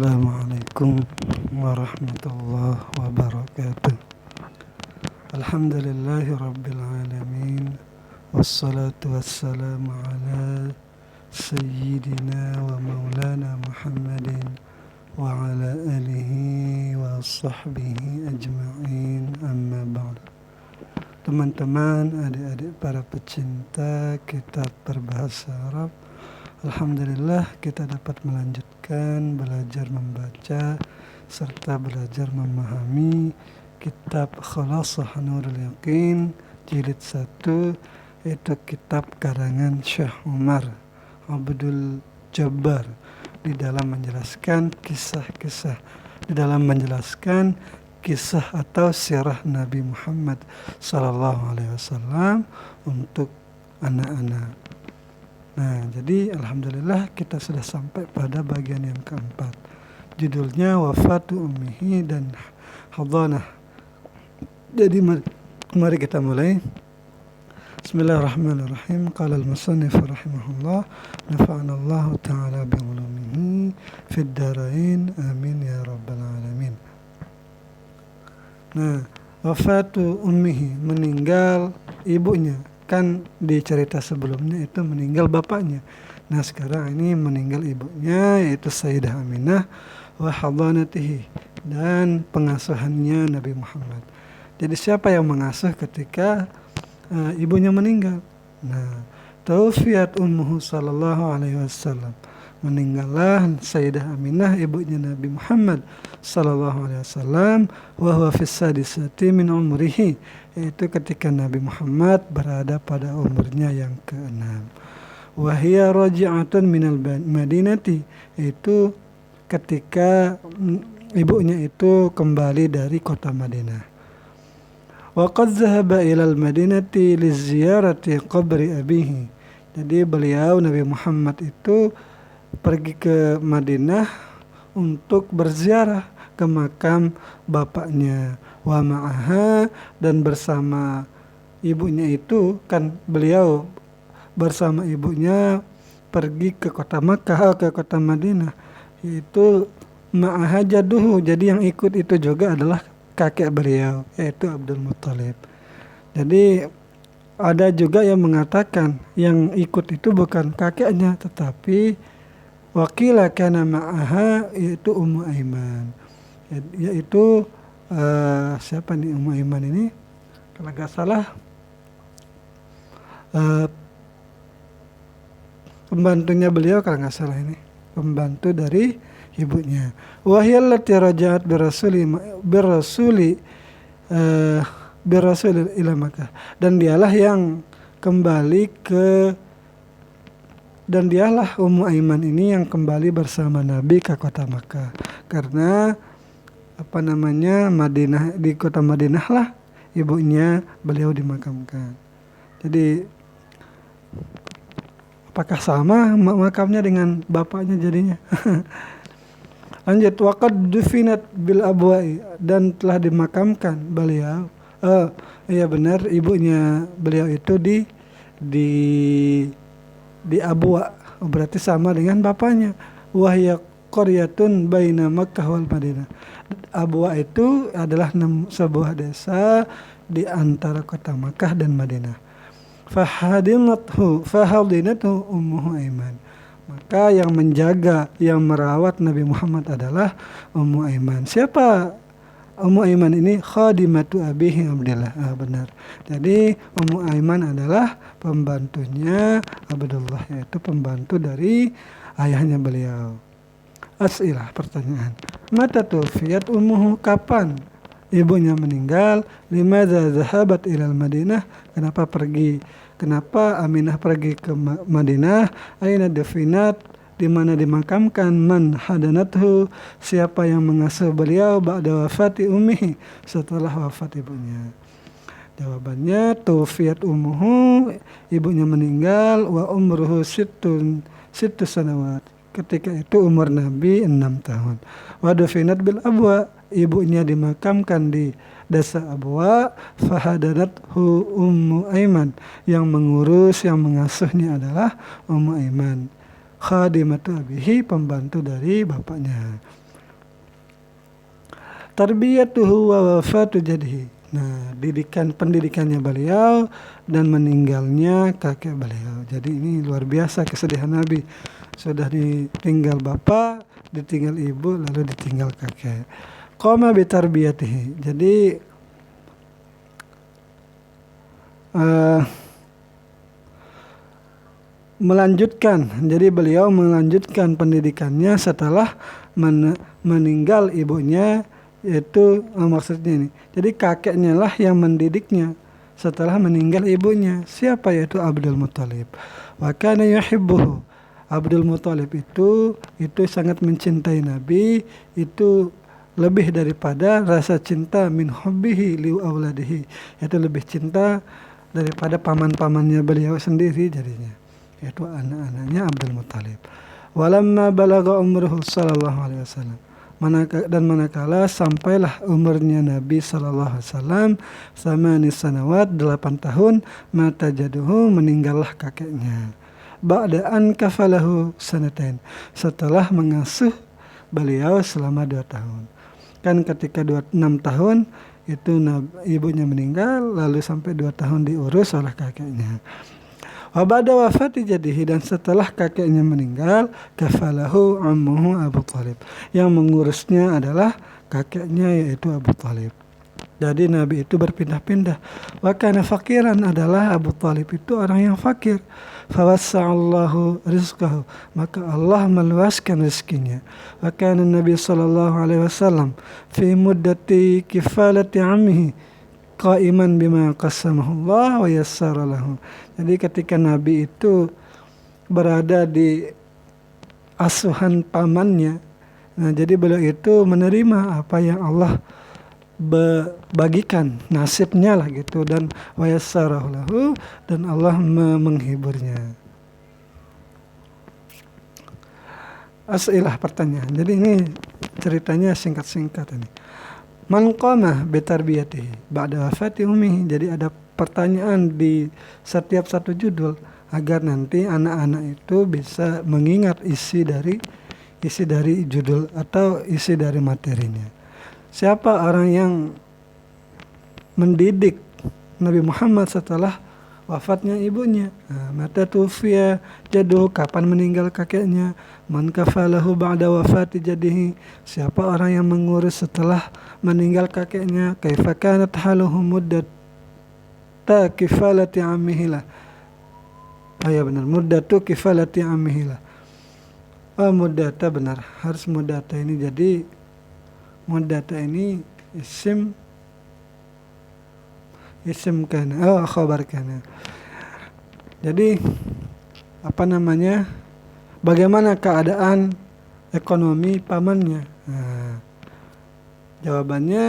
Assalamualaikum warahmatullahi wabarakatuh. Alhamdulillahi rabbil alamin. Wassalatu wassalamu ala sayyidina wa maulana Muhammadin wa ala alihi wa sahbihi ajma'in, amma ba'd. Teman-teman, adik-adik para pecinta kitab berbahasa Arab, alhamdulillah kita dapat melanjutkan belajar membaca serta belajar memahami kitab Khulasah Nurul Yaqin jilid 1, yaitu kitab karangan Syekh Umar Abdul Jabbar di dalam menjelaskan kisah atau sirah Nabi Muhammad sallallahu alaihi wasallam untuk anak-anak. Nah, jadi alhamdulillah kita sudah sampai pada bagian yang keempat. Judulnya Wafatu Ummihi dan Hadanah. Jadi mari kita mulai. Bismillahirrahmanirrahim. Qala al-musannif rahimahullah, nafa'ana Allah ta'ala bi ulumihi fid darain. Amin ya rabbal alamin. Nah, wafatu ummihi, meninggal ibunya. Kan di cerita sebelumnya itu meninggal bapaknya. Nah, sekarang ini meninggal ibunya, yaitu Sayyidah Aminah, wa hadanatihi, dan pengasuhannya Nabi Muhammad. Jadi siapa yang mengasuh ketika ibunya meninggal? Nah, taufiyat ummuhu sallallahu alaihi wasallam, meninggallah Sayyidah Aminah ibunya Nabi Muhammad sallallahu alaihi wasallam, wa huwa fis sadisati min umrihi, yaitu ketika Nabi Muhammad berada pada umurnya yang ke-6. Wa hiya raji'atun minal Madinati, yaitu ketika ibunya itu kembali dari kota Madinah. Wa qad zahaba ilal Madinati liziyarati qabri abihi. Jadi beliau Nabi Muhammad itu pergi ke Madinah untuk berziarah ke makam bapaknya. Wa ma'aha, dan bersama ibunya itu, kan beliau bersama ibunya pergi ke kota Makkah, ke kota Madinah, yaitu ma'aha jadduhu. Jadi yang ikut itu juga adalah kakek beliau, yaitu Abdul Muttalib. Jadi ada juga yang mengatakan yang ikut itu bukan kakeknya, tetapi wakila kana ma'aha, yaitu Ummu Aiman, yaitu siapa nih Ummu Aiman ini? Kalau nggak salah pembantunya beliau, kalau nggak salah ini pembantu dari ibunya. Wahiyallati raja'at birasuli ila Makkah, dan dialah yang kembali dan dialah Ummu Aiman ini yang kembali bersama Nabi ke kota Makkah, karena Madinah, di kota Madinah lah ibunya beliau dimakamkan. Jadi apakah sama makamnya dengan bapaknya jadinya? Lanjut, waqad dufinat bil abwa'i, dan telah dimakamkan beliau. Iya benar, ibunya beliau itu di Abwa, berarti sama dengan bapaknya. Wahya qaryatun baina Makkah wal Madinah. Abwa itu adalah sebuah desa di antara kota Makkah dan Madinah. Fahadinathu ummuhu Aiman, maka yang menjaga, yang merawat Nabi Muhammad adalah Ummu Aiman. Siapa Ummu Aiman ini? Khadimatu abihi Abdullah. Benar. Jadi Ummu Aiman adalah pembantunya Abdullah, yaitu pembantu dari ayahnya beliau. As'ilah, pertanyaan. Mata tuwfiyat ummuhu, kapan ibunya meninggal? Limadza zahabat ilal Madinah, kenapa Aminah pergi ke Madinah? Aina dufinat, di mana dimakamkan? Man hadanathu, siapa yang mengasuh beliau? Ba'da wafati ummihi, setelah wafat ibunya. Jawabannya, tuwfiyat ummuhu, ibunya meninggal, wa umruhu sittu sanawat, ketika itu umur Nabi 6 tahun. Wa dufinat bil Abwa, ibunya dimakamkan di desa Abwa. Fahadanathu Ummu Aiman, yang mengurus, yang mengasuhnya adalah Ummu Aiman. Khadimatu abihi, pembantu dari bapaknya. Tarbiyatuhu wa wafatu jadihi. Nah, pendidikannya beliau dan meninggalnya kakek beliau. Jadi ini luar biasa kesedihan Nabi. Sudah ditinggal bapak, ditinggal ibu, lalu ditinggal kakek. Qoma bitarbiyatihi. Jadi jadi beliau melanjutkan pendidikannya setelah meninggal ibunya, yaitu maksudnya ini. Jadi kakeknya lah yang mendidiknya setelah meninggal ibunya. Siapa? Yaitu Abdul Muthalib. Wa kana yuhibbuhu. Abdul Muthalib itu sangat mencintai Nabi, itu lebih daripada rasa cinta min hubbihi li auladihi, yaitu lebih cinta daripada paman-pamannya beliau sendiri jadinya, yaitu anak-anaknya Abdul Muthalib. Walamma balagha umruhu sallallahu alaihi wasallam. Manakala sampailah umurnya Nabi sallallahu alaihi wasallam 8 sanawat, 8 tahun, mata jaduhu, meninggallah kakeknya. Ba'da an kafalahu sanatain, setelah mengasuh beliau selama 2 tahun. Kan ketika 6 tahun itu ibunya meninggal, lalu sampai 2 tahun diurus oleh kakeknya. Wa ba'da wafati jadihi, dan setelah kakeknya meninggal, kafalahu ammuhu Abu Thalib. Yang mengurusnya adalah kakeknya, yaitu Abu Thalib. Jadi Nabi itu berpindah-pindah. Wa kana fakiran, adalah Abu Thalib itu orang yang fakir. Fawassa'allahu rizqahu, maka Allah meluaskan rezekinya. Wa kana Nabi sallallahu alaihi wasallam fi muddati kifalati ammihi qaiman bima qasamahu Allah wa yassara lahu. Jadi ketika Nabi itu berada di asuhan pamannya, nah jadi beliau itu menerima apa yang Allah bagikan, nasibnya lah gitu, dan wa yassarahu lahu, dan Allah menghiburnya. As'ilah, pertanyaan. Jadi ini ceritanya singkat-singkat ini. Man qama bi tarbiyatihi ba'da wafati ummihi. Jadi ada pertanyaan di setiap satu judul agar nanti anak-anak itu bisa mengingat isi dari judul atau isi dari materinya. Siapa orang yang mendidik Nabi Muhammad setelah wafatnya ibunya? Mata tufiya jadduhu, kapan meninggal kakeknya? Man kafalahu ba'da wafati jadihi, siapa orang yang mengurus setelah meninggal kakeknya? Kaifa kanat haluhu muddata kifalati ammihi. Ya benar, muddatu kifalati ammihi. Muddata, benar, harus muddata ini. Jadi muddata ini isim kana, khabar kana. Jadi bagaimana keadaan ekonomi pamannya? Jawabannya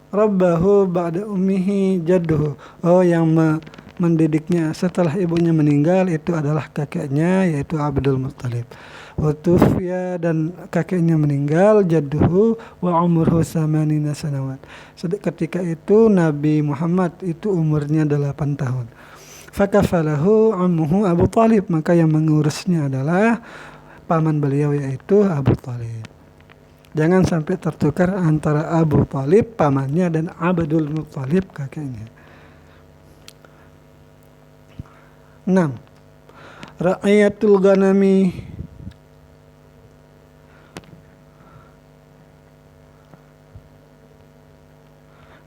rabbahu ba'da ummihi jadduhu. Yang mendidiknya setelah ibunya meninggal itu adalah kakeknya, yaitu Abdul Muthalib. Watufya, dan kakeknya meninggal, jadduhu wa umurhu 8 sanawat. Ketika itu Nabi Muhammad itu umurnya 8 tahun. Fakafalahu ammuhu Abu Thalib, maka yang mengurusnya adalah paman beliau, yaitu Abu Thalib. Jangan sampai tertukar antara Abu Thalib pamannya dan Abdul Muthalib kakeknya. 6. Ra'iyatul ghanami.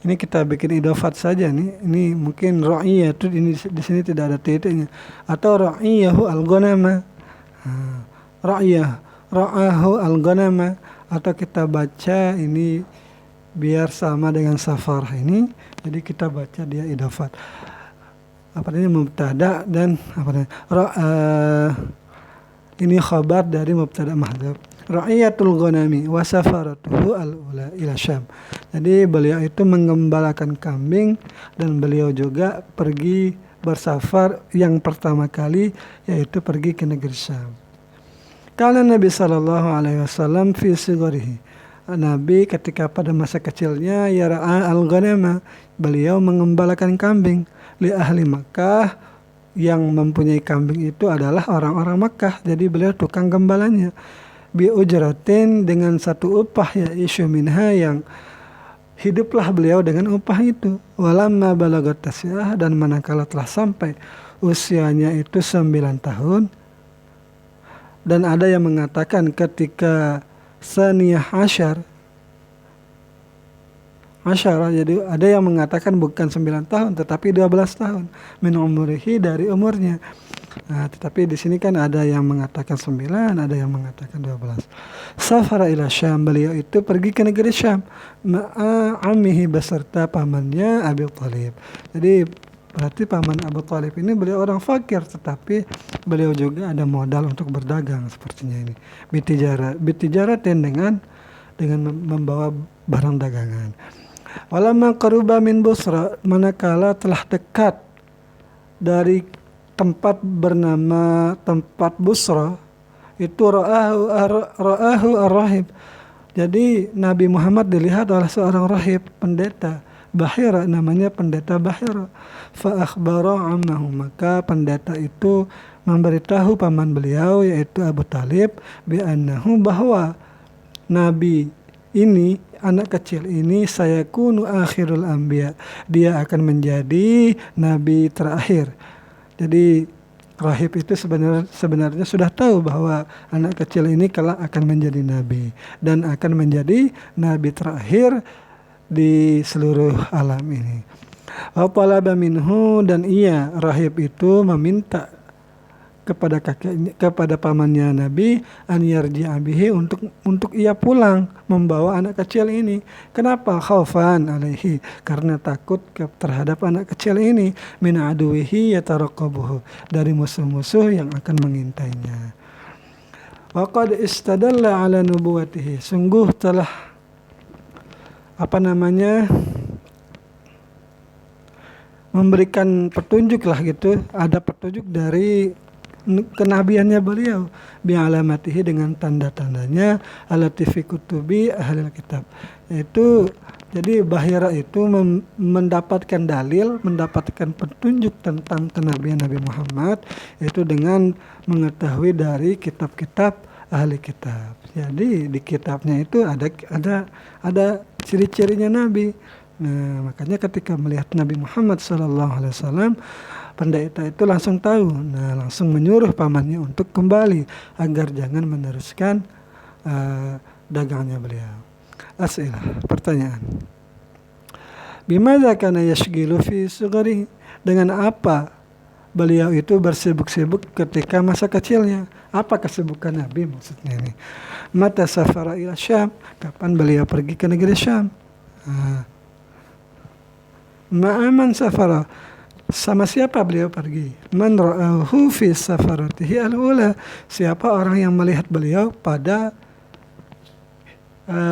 Ini kita bikin idofat saja nih. Ini mungkin ra'iyah itu ini di sini tidak ada titiknya. Atau ra'iyahu al-ghanama. Ra'iyah, ra'ahu al-ghanama, atau kita baca ini biar sama dengan safarah ini. Jadi kita baca dia idofat. Ini mubtada dan ini khabar dari mubtada mahdzuf. Ra'iyatul ghanami wa safaratuhu al-ula ila Syam. Jadi beliau itu mengembalakan kambing dan beliau juga pergi bersafar yang pertama kali, yaitu pergi ke negeri Syam. Kana Nabi sallallahu alaihi wasallam fi sigharihi. Nabi ketika pada masa kecilnya yara'a al-ghanama, beliau mengembalakan kambing li ahli Makkah. Yang mempunyai kambing itu adalah orang-orang Makkah. Jadi beliau tukang gembalanya. bi ujratin dengan satu upah ya isyu minha yang hiduplah beliau dengan upah itu. Walamma balagat tasyah dan manakala telah sampai usianya itu 9 tahun. Dan ada yang mengatakan ketika saniyah asyara, jadi ada yang mengatakan bukan 9 tahun tetapi 12 tahun min umurihi dari umurnya. Nah, tetapi di sini kan ada yang mengatakan 9, ada yang mengatakan 12. Safara ila Syam, beliau itu pergi ke negeri Syam ma'a ammihi beserta pamannya Abi Thalib. Jadi berarti paman Abu Thalib ini beliau orang fakir, tetapi beliau juga ada modal untuk berdagang sepertinya ini. Bitijaratin dengan membawa barang dagangan. Walamma qaruba min Busra, manakala telah dekat dari tempat bernama tempat Busra, itu ra'ahu ar-rahib. Jadi Nabi Muhammad dilihat oleh seorang rahib, pendeta Bahira, namanya pendeta Bahira. Fa akhbara ammahu, maka pendeta itu memberitahu paman beliau yaitu Abu Talib bi annahu, bahwa Nabi ini, anak kecil ini, sayakunu akhirul anbiya, dia akan menjadi nabi terakhir. Jadi rahib itu sebenarnya sudah tahu bahwa anak kecil ini kelak akan menjadi nabi dan akan menjadi nabi terakhir di seluruh alam ini. Wa talaba minhu, dan ia rahib itu meminta kepada kakeknya, kepada pamannya Nabi, an yarji'a bihi, untuk ia pulang membawa anak kecil ini. Kenapa? Khaufan alaihi, karena takut terhadap anak kecil ini, min aduwihi yataraqabuhu, dari musuh-musuh yang akan mengintainya. Wa qad istadalla ala nubuwatihi, sungguh telah memberikan petunjuk lah gitu, ada petunjuk dari kenabiannya beliau, bi'alamatihi, dengan tanda-tandanya, alati fi kutubi ahlil kitab. Itu jadi Bahira itu mendapatkan dalil, mendapatkan petunjuk tentang kenabian Nabi Muhammad itu dengan mengetahui dari kitab-kitab ahli kitab. Jadi di kitabnya itu ada ciri-cirinya Nabi. Nah, makanya ketika melihat Nabi Muhammad SAW, pendeta itu langsung tahu. Nah, langsung menyuruh pamannya untuk kembali agar jangan meneruskan dagangnya beliau. As'ilah, pertanyaan. Bimadza kana yashghilu fi sughari, dengan apa beliau itu bersibuk-sibuk ketika masa kecilnya? Apa kesibukan Nabi maksudnya ini? Mata safara ila Syam, kapan beliau pergi ke negeri Syam? Ma'aman safara, sama siapa beliau pergi? Man ra'ahu fi safaratihi al-ula, siapa orang yang melihat beliau pada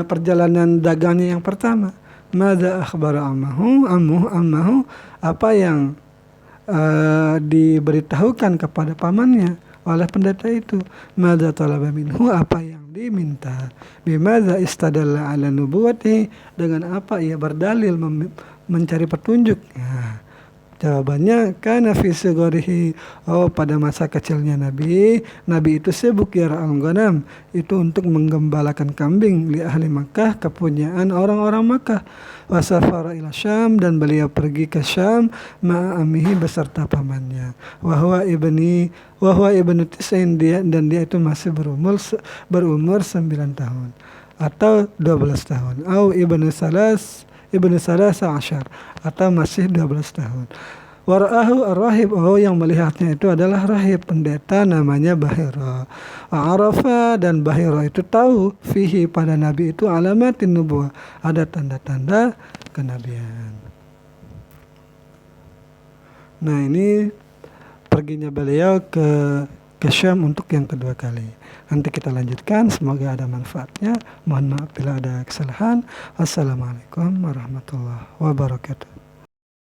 perjalanan dagangnya yang pertama? Madza akhbara ammahu, apa yang diberitahukan kepada pamannya oleh pendeta itu? Madza talaba minhu, apa yang diminta? Bimadza istadalla ala nubuwati, dengan apa ia berdalil mencari petunjuk? Nah, jawabannya kana fi sigarihi, pada masa kecilnya Nabi itu sibuk yara'al ghanam, itu untuk menggembalakan kambing, li ahli Makkah, kepunyaan orang-orang Makkah. Wa safara ila Syam, dan beliau pergi ke Syam ma'amihi, beserta pamannya. Wa huwa ibnu tis'in, dan dia itu masih berumur 9 tahun atau 12 tahun. Au ibnu salasa asyar, atau masih 12 tahun. Wara'ahu ar-rahib, yang melihatnya itu adalah rahib, pendeta namanya Bahira. Arafa, dan Bahira itu tahu, fihi, pada Nabi itu, alamatin nubuwah, ada tanda-tanda kenabian. Nah, ini perginya beliau ke Syam untuk yang kedua kali. Nanti kita lanjutkan, semoga ada manfaatnya. Mohon maaf bila ada kesalahan. Wassalamualaikum warahmatullahi wabarakatuh.